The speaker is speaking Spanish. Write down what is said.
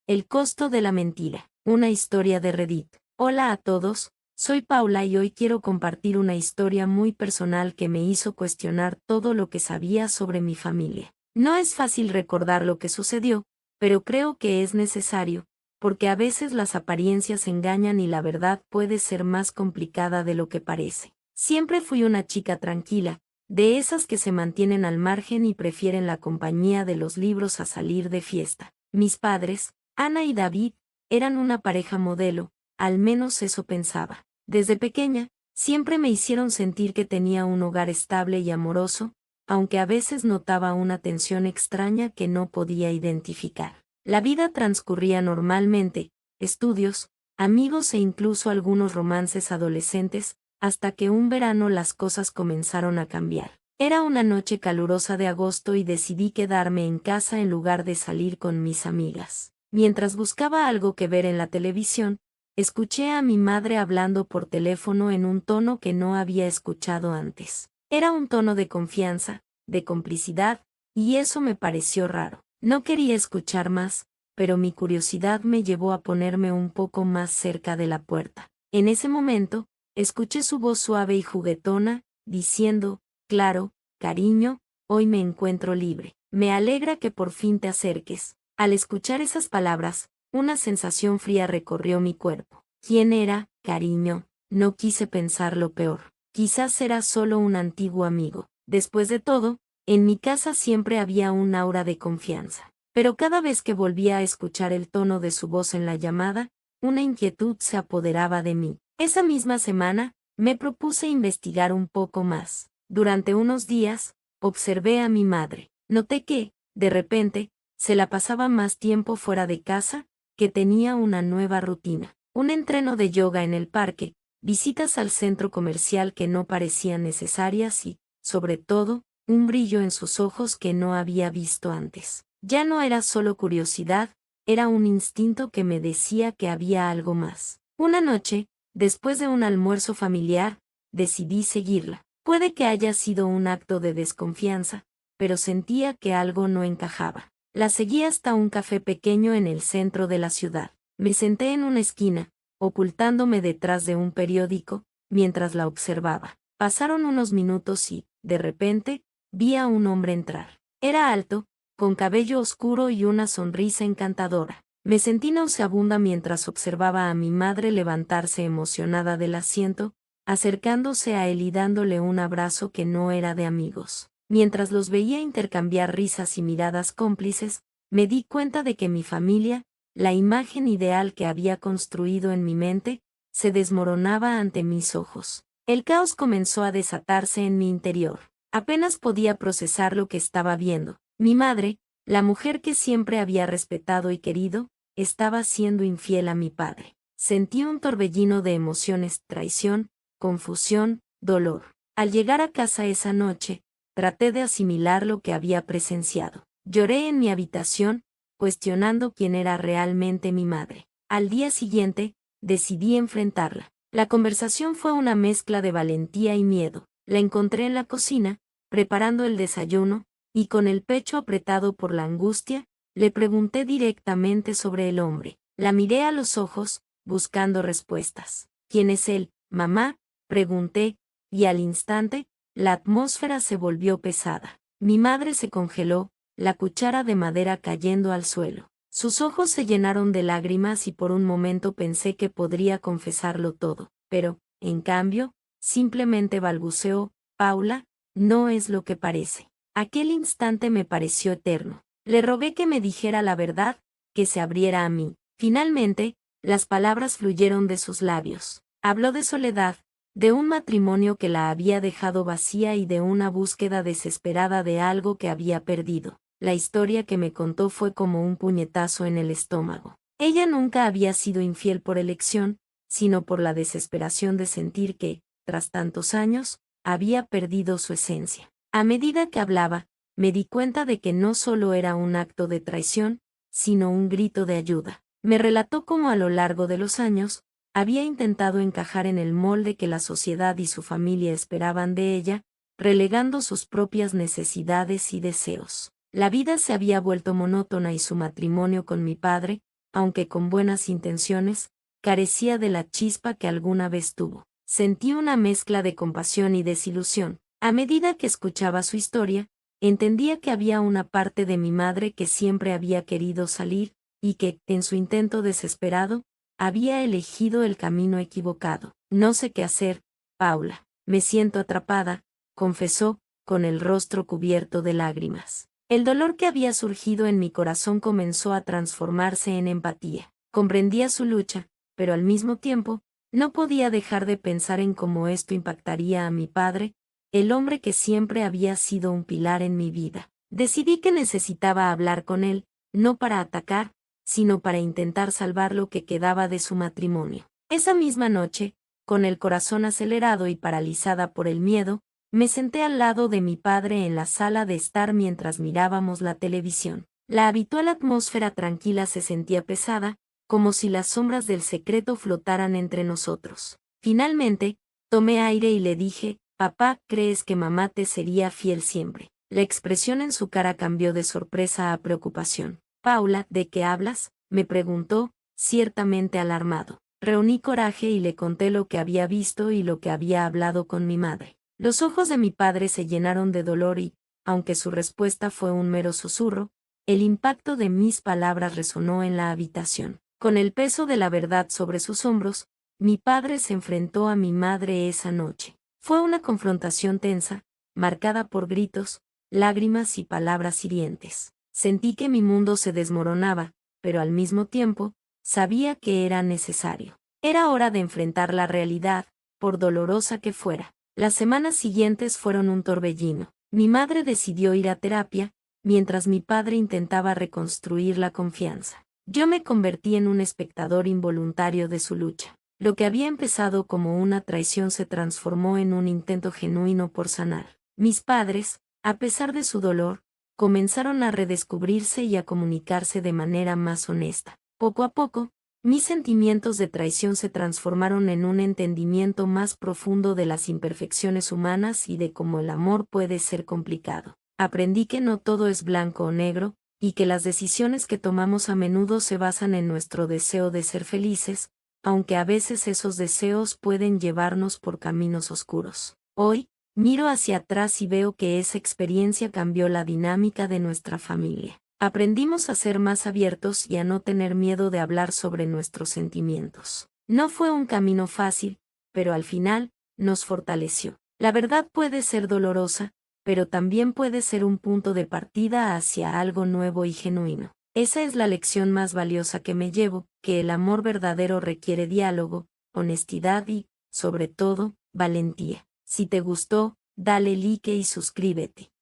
El costo de la mentira. Una historia de Reddit. Hola a todos, soy Paula y hoy quiero compartir una historia muy personal que me hizo cuestionar todo lo que sabía sobre mi familia. No es fácil recordar lo que sucedió, pero creo que es necesario, porque a veces las apariencias engañan y la verdad puede ser más complicada de lo que parece. Siempre fui una chica tranquila, de esas que se mantienen al margen y prefieren la compañía de los libros a salir de fiesta. Mis padres, Ana y David, eran una pareja modelo, al menos eso pensaba. Desde pequeña, siempre me hicieron sentir que tenía un hogar estable y amoroso, aunque a veces notaba una tensión extraña que no podía identificar. La vida transcurría normalmente, estudios, amigos e incluso algunos romances adolescentes, hasta que un verano las cosas comenzaron a cambiar. Era una noche calurosa de agosto y decidí quedarme en casa en lugar de salir con mis amigas. Mientras buscaba algo que ver en la televisión, escuché a mi madre hablando por teléfono en un tono que no había escuchado antes. Era un tono de confianza, de complicidad, y eso me pareció raro. No quería escuchar más, pero mi curiosidad me llevó a ponerme un poco más cerca de la puerta. En ese momento, escuché su voz suave y juguetona, diciendo, claro, cariño, hoy me encuentro libre. Me alegra que por fin te acerques. Al escuchar esas palabras, una sensación fría recorrió mi cuerpo. ¿Quién era, cariño? No quise pensar lo peor. Quizás era solo un antiguo amigo. Después de todo, en mi casa siempre había un aura de confianza. Pero cada vez que volvía a escuchar el tono de su voz en la llamada, una inquietud se apoderaba de mí. Esa misma semana, me propuse investigar un poco más. Durante unos días, observé a mi madre. Noté que, de repente, se la pasaba más tiempo fuera de casa, que tenía una nueva rutina. Un entreno de yoga en el parque, visitas al centro comercial que no parecían necesarias y, sobre todo, un brillo en sus ojos que no había visto antes. Ya no era solo curiosidad, era un instinto que me decía que había algo más. Una noche, después de un almuerzo familiar, decidí seguirla. Puede que haya sido un acto de desconfianza, pero sentía que algo no encajaba. La seguí hasta un café pequeño en el centro de la ciudad. Me senté en una esquina, ocultándome detrás de un periódico, mientras la observaba. Pasaron unos minutos y, de repente, vi a un hombre entrar. Era alto, con cabello oscuro y una sonrisa encantadora. Me sentí nauseabunda mientras observaba a mi madre levantarse emocionada del asiento, acercándose a él y dándole un abrazo que no era de amigos. Mientras los veía intercambiar risas y miradas cómplices, me di cuenta de que mi familia, la imagen ideal que había construido en mi mente, se desmoronaba ante mis ojos. El caos comenzó a desatarse en mi interior. Apenas podía procesar lo que estaba viendo. Mi madre, la mujer que siempre había respetado y querido, estaba siendo infiel a mi padre. Sentí un torbellino de emociones, traición, confusión, dolor. Al llegar a casa esa noche, traté de asimilar lo que había presenciado. Lloré en mi habitación, cuestionando quién era realmente mi madre. Al día siguiente, decidí enfrentarla. La conversación fue una mezcla de valentía y miedo. La encontré en la cocina, preparando el desayuno, y con el pecho apretado por la angustia, le pregunté directamente sobre el hombre. La miré a los ojos, buscando respuestas. ¿Quién es él, mamá?, pregunté, y al instante, la atmósfera se volvió pesada. Mi madre se congeló, la cuchara de madera cayendo al suelo. Sus ojos se llenaron de lágrimas y por un momento pensé que podría confesarlo todo, pero, en cambio, simplemente balbuceó, Paula, no es lo que parece. Aquel instante me pareció eterno. Le rogué que me dijera la verdad, que se abriera a mí. Finalmente, las palabras fluyeron de sus labios. Habló de soledad, de un matrimonio que la había dejado vacía y de una búsqueda desesperada de algo que había perdido. La historia que me contó fue como un puñetazo en el estómago. Ella nunca había sido infiel por elección, sino por la desesperación de sentir que, tras tantos años, había perdido su esencia. A medida que hablaba, me di cuenta de que no solo era un acto de traición, sino un grito de ayuda. Me relató cómo a lo largo de los años, había intentado encajar en el molde que la sociedad y su familia esperaban de ella, relegando sus propias necesidades y deseos. La vida se había vuelto monótona y su matrimonio con mi padre, aunque con buenas intenciones, carecía de la chispa que alguna vez tuvo. Sentí una mezcla de compasión y desilusión. A medida que escuchaba su historia, entendía que había una parte de mi madre que siempre había querido salir, y que, en su intento desesperado, había elegido el camino equivocado. No sé qué hacer, Paula. Me siento atrapada, confesó, con el rostro cubierto de lágrimas. El dolor que había surgido en mi corazón comenzó a transformarse en empatía. Comprendía su lucha, pero al mismo tiempo, no podía dejar de pensar en cómo esto impactaría a mi padre, el hombre que siempre había sido un pilar en mi vida. Decidí que necesitaba hablar con él, no para atacar, sino para intentar salvar lo que quedaba de su matrimonio. Esa misma noche, con el corazón acelerado y paralizada por el miedo, me senté al lado de mi padre en la sala de estar mientras mirábamos la televisión. La habitual atmósfera tranquila se sentía pesada, como si las sombras del secreto flotaran entre nosotros. Finalmente, tomé aire y le dije, «Papá, ¿crees que mamá te sería fiel siempre?» La expresión en su cara cambió de sorpresa a preocupación. «Paula, ¿de qué hablas?», me preguntó, ciertamente alarmado. Reuní coraje y le conté lo que había visto y lo que había hablado con mi madre. Los ojos de mi padre se llenaron de dolor y, aunque su respuesta fue un mero susurro, el impacto de mis palabras resonó en la habitación. Con el peso de la verdad sobre sus hombros, mi padre se enfrentó a mi madre esa noche. Fue una confrontación tensa, marcada por gritos, lágrimas y palabras hirientes. Sentí que mi mundo se desmoronaba, pero al mismo tiempo, sabía que era necesario. Era hora de enfrentar la realidad, por dolorosa que fuera. Las semanas siguientes fueron un torbellino. Mi madre decidió ir a terapia, mientras mi padre intentaba reconstruir la confianza. Yo me convertí en un espectador involuntario de su lucha. Lo que había empezado como una traición se transformó en un intento genuino por sanar. Mis padres, a pesar de su dolor, comenzaron a redescubrirse y a comunicarse de manera más honesta. Poco a poco, mis sentimientos de traición se transformaron en un entendimiento más profundo de las imperfecciones humanas y de cómo el amor puede ser complicado. Aprendí que no todo es blanco o negro, y que las decisiones que tomamos a menudo se basan en nuestro deseo de ser felices, aunque a veces esos deseos pueden llevarnos por caminos oscuros. Hoy, miro hacia atrás y veo que esa experiencia cambió la dinámica de nuestra familia. Aprendimos a ser más abiertos y a no tener miedo de hablar sobre nuestros sentimientos. No fue un camino fácil, pero al final, nos fortaleció. La verdad puede ser dolorosa, pero también puede ser un punto de partida hacia algo nuevo y genuino. Esa es la lección más valiosa que me llevo, que el amor verdadero requiere diálogo, honestidad y, sobre todo, valentía. Si te gustó, dale like y suscríbete.